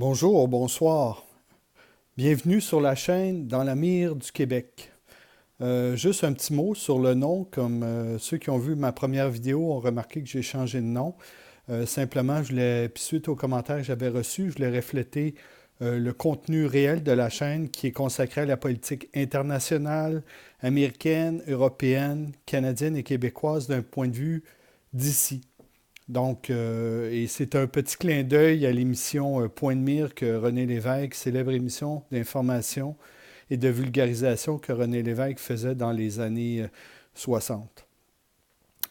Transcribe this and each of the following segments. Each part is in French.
Bonjour, bonsoir. Bienvenue sur la chaîne Dans la mire du Québec. Juste un petit mot sur le nom, comme ceux qui ont vu ma première vidéo ont remarqué que j'ai changé de nom. Simplement, puis suite aux commentaires que j'avais reçus, je voulais refléter le contenu réel de la chaîne qui est consacré à la politique internationale, américaine, européenne, canadienne et québécoise d'un point de vue d'ici. Donc, et c'est un petit clin d'œil à l'émission Point de mire que René Lévesque, célèbre émission d'information et de vulgarisation que René Lévesque faisait dans les années 60.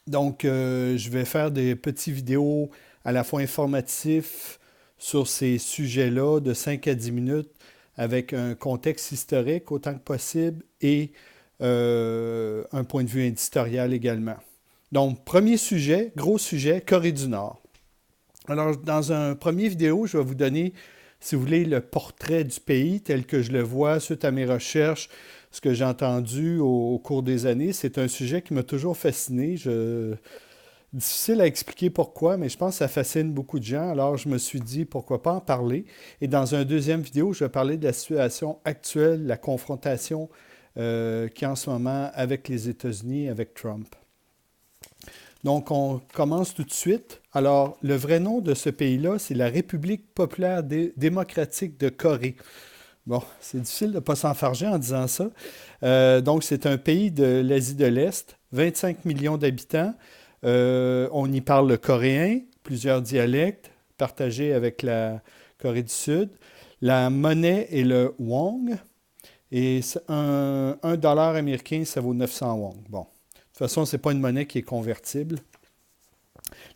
Donc, je vais faire des petites vidéos à la fois informatifs sur ces sujets-là de 5 à 10 minutes avec un contexte historique autant que possible et un point de vue éditorial également. Donc, premier sujet, gros sujet, Corée du Nord. Alors, dans un premier vidéo, je vais vous donner, si vous voulez, le portrait du pays tel que je le vois suite à mes recherches, ce que j'ai entendu au cours des années. C'est un sujet qui m'a toujours fasciné. Difficile à expliquer pourquoi, mais je pense que ça fascine beaucoup de gens. Alors, je me suis dit, pourquoi pas en parler. Et dans une deuxième vidéo, je vais parler de la situation actuelle, la confrontation qu'il y a en ce moment avec les États-Unis, avec Trump. Donc, on commence tout de suite. Alors, le vrai nom de ce pays-là, c'est la République populaire démocratique de Corée. Bon, c'est difficile de ne pas s'enfarger en disant ça. Donc, c'est un pays de l'Asie de l'Est, 25 millions d'habitants. On y parle le coréen, plusieurs dialectes partagés avec la Corée du Sud. La monnaie est le won. Et un dollar américain, ça vaut 900 won. Bon. De toute façon, ce n'est pas une monnaie qui est convertible.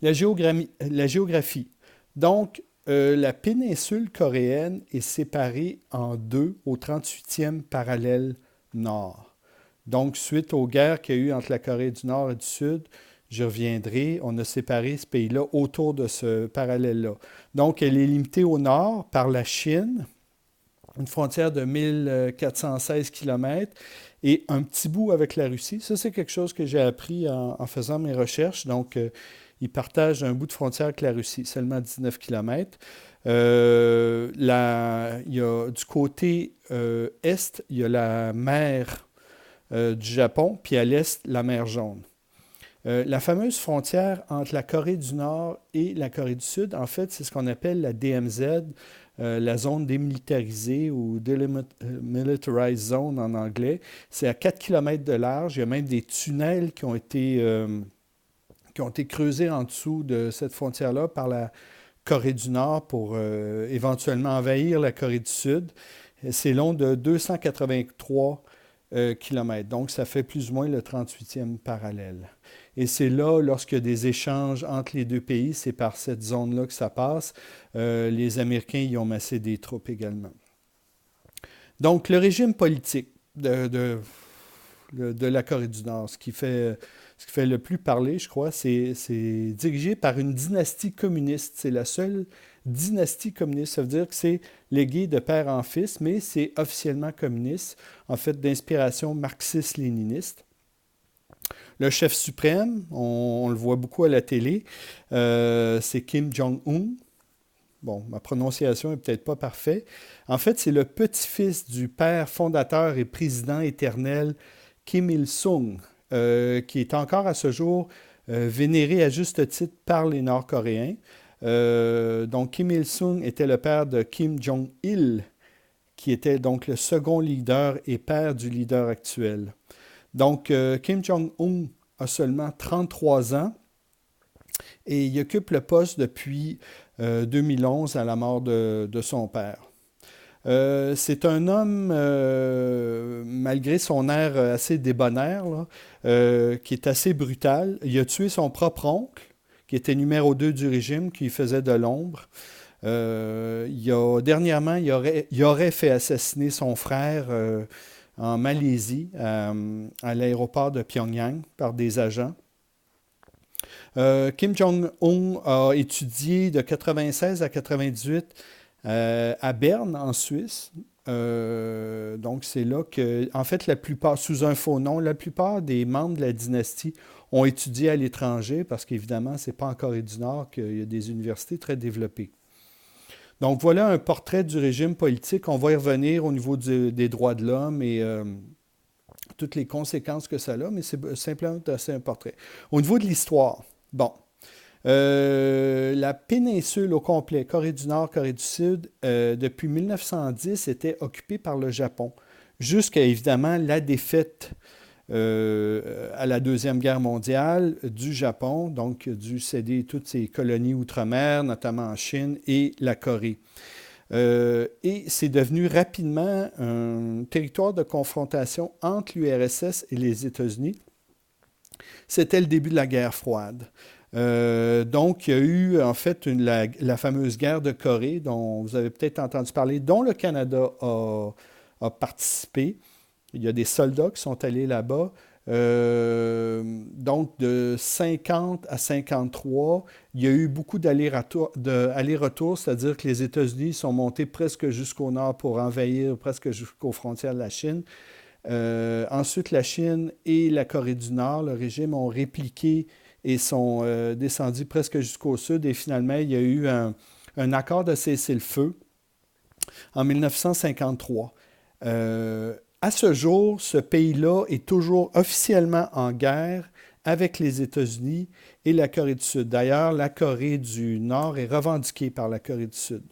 La géographie. Donc, la péninsule coréenne est séparée en deux au 38e parallèle nord. Donc, suite aux guerres qu'il y a eu entre la Corée du Nord et du Sud, je reviendrai, on a séparé ce pays-là autour de ce parallèle-là. Donc, elle est limitée au nord par la Chine, une frontière de 1416 km et un petit bout avec la Russie. Ça, c'est quelque chose que j'ai appris en faisant mes recherches. Donc, ils partagent un bout de frontière avec la Russie, seulement 19 km. Il y a, du côté est, il y a la mer du Japon, puis à l'est, la mer Jaune. La fameuse frontière entre la Corée du Nord et la Corée du Sud, en fait, c'est ce qu'on appelle la DMZ, la zone démilitarisée ou Demilitarized Zone en anglais. C'est à 4 km de large. Il y a même des tunnels qui ont été creusés en dessous de cette frontière-là par la Corée du Nord pour éventuellement envahir la Corée du Sud. C'est long de 283 km. Donc, ça fait plus ou moins le 38e parallèle. Et c'est là, lorsqu'il y a des échanges entre les deux pays, c'est par cette zone-là que ça passe. Les Américains y ont massé des troupes également. Donc, le régime politique de la Corée du Nord, ce qui fait le plus parler, je crois, c'est dirigé par une dynastie communiste. C'est la seule dynastie communiste. Ça veut dire que c'est légué de père en fils, mais c'est officiellement communiste, en fait, d'inspiration marxiste-léniniste. Le chef suprême, on le voit beaucoup à la télé, c'est Kim Jong-un. Bon, ma prononciation n'est peut-être pas parfaite. En fait, c'est le petit-fils du père fondateur et président éternel Kim Il-sung, qui est encore à ce jour vénéré à juste titre par les Nord-Coréens. Donc, Kim Il-sung était le père de Kim Jong-il, qui était donc le second leader et père du leader actuel. Donc, Kim Jong-un a seulement 33 ans et il occupe le poste depuis 2011 à la mort de son père. C'est un homme, malgré son air assez débonnaire, là, qui est assez brutal. Il a tué son propre oncle, qui était numéro 2 du régime, qui faisait de l'ombre. Dernièrement, il aurait fait assassiner son frère en Malaisie, à l'aéroport de Pyongyang, par des agents. Kim Jong-un a étudié de 96 à 98 à Berne, en Suisse. Donc, c'est là que, en fait, sous un faux nom, la plupart des membres de la dynastie ont étudié à l'étranger parce qu'évidemment, ce n'est pas en Corée du Nord qu'il y a des universités très développées. Donc voilà un portrait du régime politique. On va y revenir au niveau des droits de l'homme et toutes les conséquences que ça a, mais c'est simplement un portrait. Au niveau de l'histoire, bon, la péninsule au complet, Corée du Nord, Corée du Sud, depuis 1910, était occupée par le Japon, jusqu'à évidemment la défaite à la Deuxième Guerre mondiale du Japon, donc dû céder toutes ses colonies outre-mer, notamment en Chine et la Corée. Et c'est devenu rapidement un territoire de confrontation entre l'URSS et les États-Unis. C'était le début de la guerre froide. Donc, il y a eu en fait la fameuse guerre de Corée, dont vous avez peut-être entendu parler, dont le Canada a participé. Il y a des soldats qui sont allés là-bas. Donc, de 50 à 53, il y a eu beaucoup d'allers-retours, c'est-à-dire que les États-Unis sont montés presque jusqu'au nord pour envahir presque jusqu'aux frontières de la Chine. Ensuite, la Chine et la Corée du Nord, le régime, ont répliqué et sont descendus presque jusqu'au sud. Et finalement, il y a eu un accord de cessez-le-feu en 1953. À ce jour, ce pays-là est toujours officiellement en guerre avec les États-Unis et la Corée du Sud. D'ailleurs, la Corée du Nord est revendiquée par la Corée du Sud.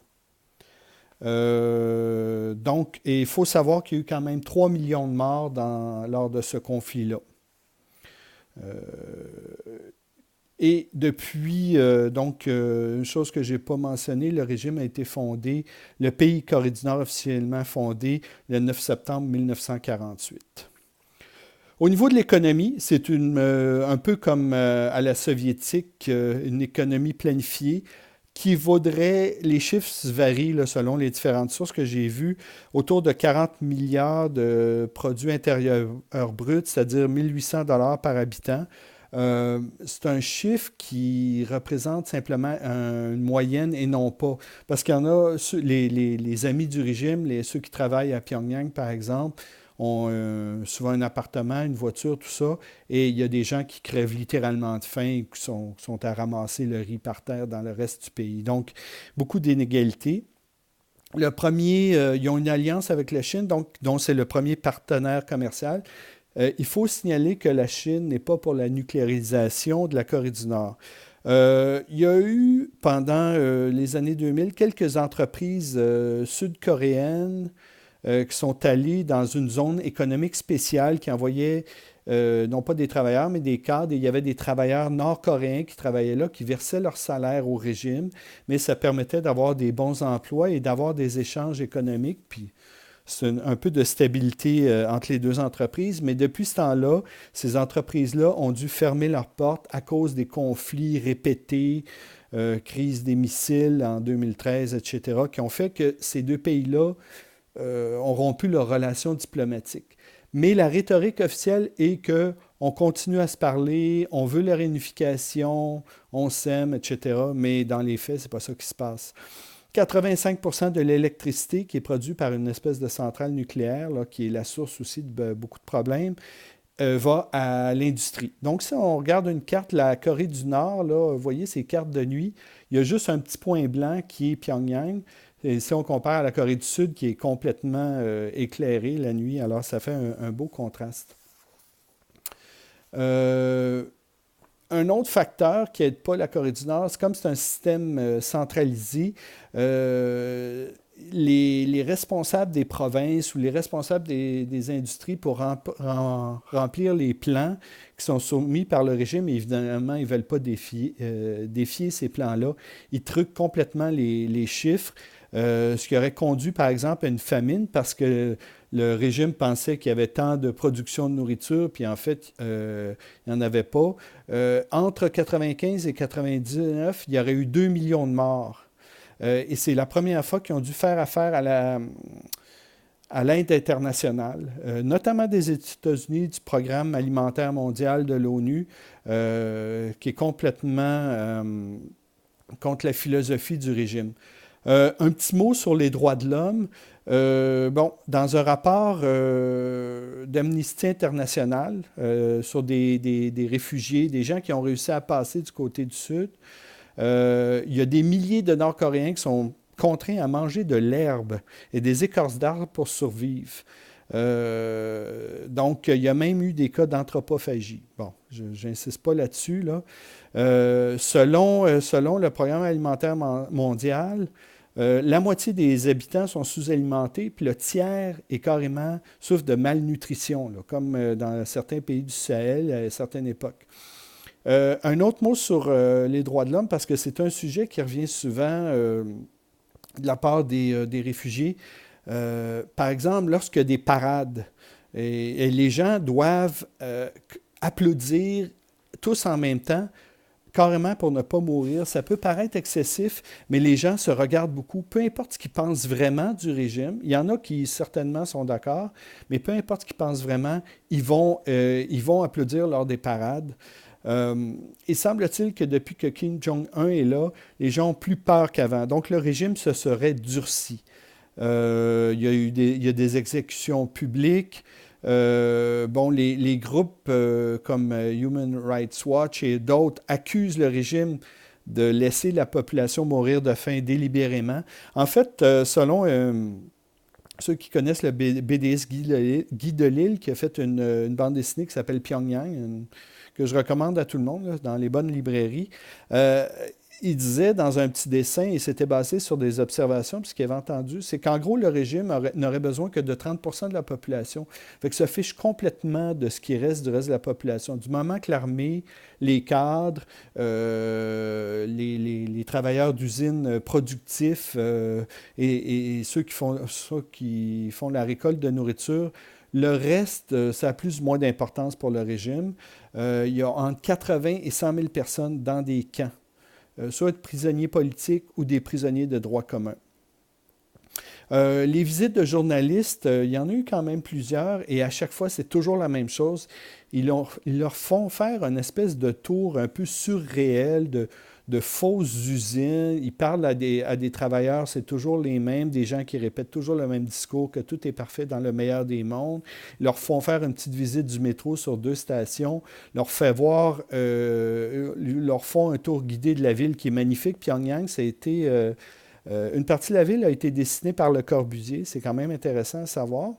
Donc, il faut savoir qu'il y a eu quand même 3 millions de morts lors de ce conflit-là. Et depuis, une chose que je n'ai pas mentionnée, le régime a été fondé, le pays Corée du Nord officiellement fondé le 9 septembre 1948. Au niveau de l'économie, c'est un peu comme à la soviétique, une économie planifiée qui vaudrait, les chiffres varient là, selon les différentes sources que j'ai vues, autour de 40 milliards de produits intérieurs bruts, c'est-à-dire 1800 $ par habitant. C'est un chiffre qui représente simplement une moyenne et non pas. Parce qu'il y en a, les amis du régime, ceux qui travaillent à Pyongyang, par exemple, ont souvent un appartement, une voiture, tout ça, et il y a des gens qui crèvent littéralement de faim et qui sont à ramasser le riz par terre dans le reste du pays. Donc, beaucoup d'inégalités. Le premier, ils ont une alliance avec la Chine, dont c'est le premier partenaire commercial. Il faut signaler que la Chine n'est pas pour la nucléarisation de la Corée du Nord. Il y a eu, pendant les années 2000, quelques entreprises sud-coréennes qui sont allées dans une zone économique spéciale qui envoyait non pas des travailleurs, mais des cadres. Et il y avait des travailleurs nord-coréens qui travaillaient là, qui versaient leur salaire au régime, mais ça permettait d'avoir des bons emplois et d'avoir des échanges économiques. Puis, c'est un peu de stabilité entre les deux entreprises, mais depuis ce temps-là, ces entreprises-là ont dû fermer leurs portes à cause des conflits répétés, crise des missiles en 2013, etc., qui ont fait que ces deux pays-là ont rompu leurs relations diplomatiques. Mais la rhétorique officielle est qu'on continue à se parler, on veut la réunification, on s'aime, etc., mais dans les faits, ce n'est pas ça qui se passe. 85% de l'électricité qui est produite par une espèce de centrale nucléaire, là, qui est la source aussi de beaucoup de problèmes, va à l'industrie. Donc, si on regarde une carte, la Corée du Nord, là, vous voyez ces cartes de nuit, il y a juste un petit point blanc qui est Pyongyang. Et si on compare à la Corée du Sud qui est complètement éclairée la nuit, alors ça fait un beau contraste. Un autre facteur qui n'aide pas la Corée du Nord, c'est comme c'est un système centralisé, les responsables des provinces ou les responsables des industries pour remplir les plans qui sont soumis par le régime, évidemment, ils ne veulent pas défier ces plans-là. Ils truquent complètement les chiffres, ce qui aurait conduit, par exemple, à une famine parce que le régime pensait qu'il y avait tant de production de nourriture, puis en fait, il n'y en avait pas. Entre 1995 et 1999, il y aurait eu 2 millions de morts. Et c'est la première fois qu'ils ont dû faire affaire à l'aide internationale, notamment des États-Unis, du Programme alimentaire mondial de l'ONU, qui est complètement contre la philosophie du régime. Un petit mot sur les droits de l'homme. Dans un rapport d'Amnesty International sur des réfugiés, des gens qui ont réussi à passer du côté du Sud, il y a des milliers de Nord-Coréens qui sont contraints à manger de l'herbe et des écorces d'arbres pour survivre. Donc, il y a même eu des cas d'anthropophagie. Bon, je n'insiste pas là-dessus. Là. Selon le Programme alimentaire mondial, la moitié des habitants sont sous-alimentés, puis le tiers est carrément souffre de malnutrition, là, comme dans certains pays du Sahel à certaines époques. Un autre mot sur les droits de l'homme, parce que c'est un sujet qui revient souvent de la part des réfugiés. Par exemple, lorsqu'il y a des parades, et les gens doivent applaudir tous en même temps, carrément pour ne pas mourir. Ça peut paraître excessif, mais les gens se regardent beaucoup, peu importe ce qu'ils pensent vraiment du régime. Il y en a qui certainement sont d'accord, mais peu importe ce qu'ils pensent vraiment, ils vont applaudir lors des parades. Il semble-t-il que depuis que Kim Jong-un est là, les gens ont plus peur qu'avant. Donc le régime se serait durci. Il y a des exécutions publiques. Les groupes comme Human Rights Watch et d'autres accusent le régime de laisser la population mourir de faim délibérément. En fait, selon ceux qui connaissent le BDiste Guy Delisle, qui a fait une bande dessinée qui s'appelle Pyongyang, que je recommande à tout le monde là, dans les bonnes librairies, il disait dans un petit dessin, et c'était basé sur des observations, puis ce qu'il avait entendu, c'est qu'en gros, le régime n'aurait besoin que de 30% de la population. Fait que ça fiche complètement de ce qui reste du reste de la population. Du moment que l'armée, les cadres, les travailleurs d'usines productifs et ceux qui font la récolte de nourriture, le reste, ça a plus ou moins d'importance pour le régime. Il y a entre 80 et 100 000 personnes dans des camps. Soit prisonniers politiques ou des prisonniers de droit commun. Les visites de journalistes, il y en a eu quand même plusieurs, et à chaque fois, c'est toujours la même chose. Ils leur font faire une espèce de tour un peu surréel de fausses usines. Ils parlent à des travailleurs, c'est toujours les mêmes, des gens qui répètent toujours le même discours, que tout est parfait dans le meilleur des mondes. Ils leur font faire une petite visite du métro sur 2 stations, leur font un tour guidé de la ville qui est magnifique. Pyongyang, ça a été... une partie de la ville a été dessinée par Le Corbusier, c'est quand même intéressant à savoir.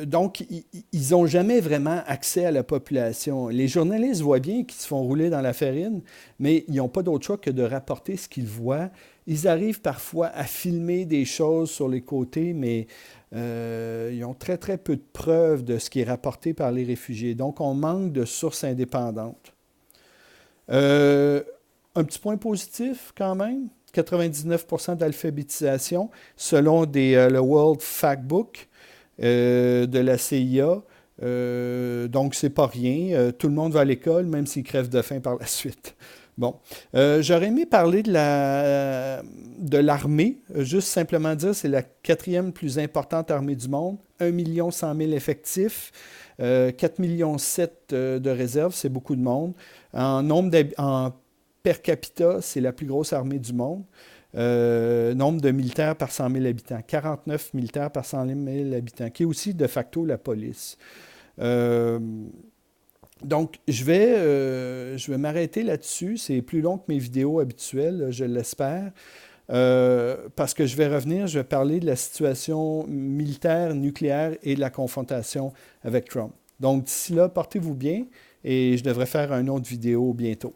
Donc, ils n'ont jamais vraiment accès à la population. Les journalistes voient bien qu'ils se font rouler dans la farine, mais ils n'ont pas d'autre choix que de rapporter ce qu'ils voient. Ils arrivent parfois à filmer des choses sur les côtés, mais ils ont très, très peu de preuves de ce qui est rapporté par les réfugiés. Donc, on manque de sources indépendantes. Un petit point positif quand même, 99% d'alphabétisation selon le World Factbook de la CIA. Donc, c'est pas rien. Tout le monde va à l'école, même s'il crève de faim par la suite. Bon. J'aurais aimé parler de l'armée. Juste simplement dire, c'est la 4e plus importante armée du monde. 1 100 000 effectifs. 4,7 millions de réserves, c'est beaucoup de monde. En per capita, c'est la plus grosse armée du monde. Nombre de militaires par 100 000 habitants. 49 militaires par 100 000 habitants, qui est aussi de facto la police. Donc, je vais m'arrêter là-dessus. C'est plus long que mes vidéos habituelles, je l'espère. Parce que je vais parler de la situation militaire, nucléaire et de la confrontation avec Trump. Donc, d'ici là, portez-vous bien et je devrais faire une autre vidéo bientôt.